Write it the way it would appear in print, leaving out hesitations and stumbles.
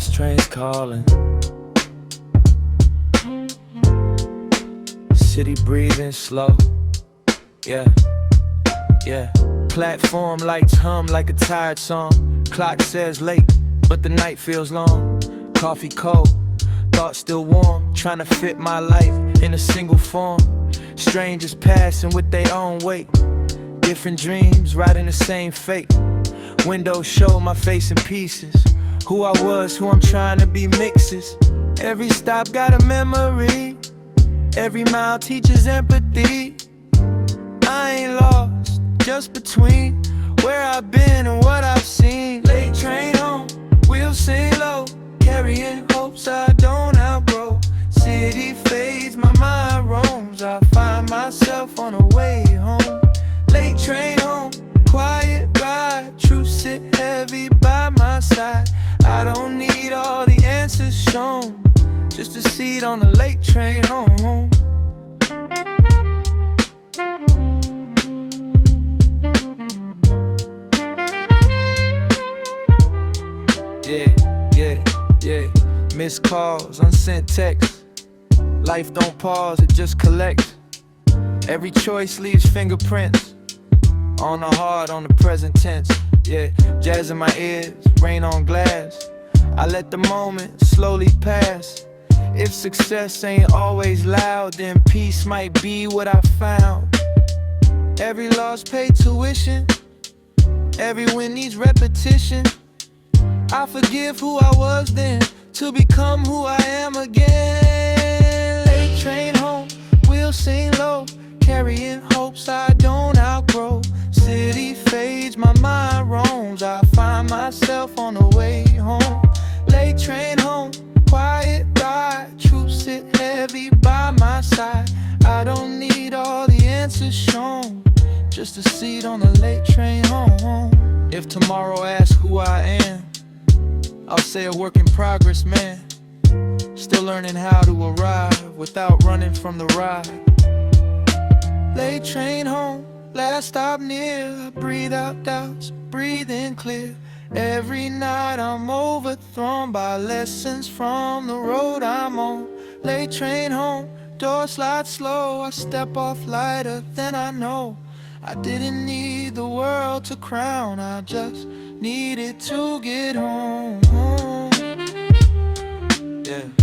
Fast trains calling, city breathing slow. Yeah, yeah. Platform lights hum like a tired song. Clock says late, but the night feels long. Coffee cold, thoughts still warm. Trying to fit my life in a single form. Strangers passing with their own weight. Different dreams, riding the same fate. Windows show my face in pieces. Who I was, who I'm trying to be mixes. Every stop got a memory. Every mile teaches empathy. I ain't lost, just between where I've been and what I've seen. Late train home, wheels sing low, carrying hopes I don't outgrow. City fades, my mind roams, I find myself on the way home. Late train home, quiet ride, truth sit heavy by my side. I don't need all the answers shown, just a seat on the late train home. Yeah. Missed calls, unsent texts. Life don't pause, it just collects. Every choice leaves fingerprints on the heart, on the present tense. Yeah, jazz in my ears, rain on glass. I let the moment slowly pass. If success ain't always loud, then peace might be what I found. Every loss paid tuition, every win needs repetition. I forgive who I was then, to become who I am again. Late train home, wheels sing low, carrying hopes I don't outgrow. City fades, my mind roams, I find myself on the way home. Late train home, quiet ride, truth sit heavy by my side. I don't need all the answers shown, just a seat on the late train home. If tomorrow asks who I am, I'll say a work in progress, man. Still learning how to arrive without running from the ride. Late train home, last stop near. I breathe out doubts, breathe in clear. Every night I'm overthrown by lessons from the road I'm on. Late train home, door slide slow. I step off lighter than I know. I didn't need the world to crown, I just needed to get home. Yeah.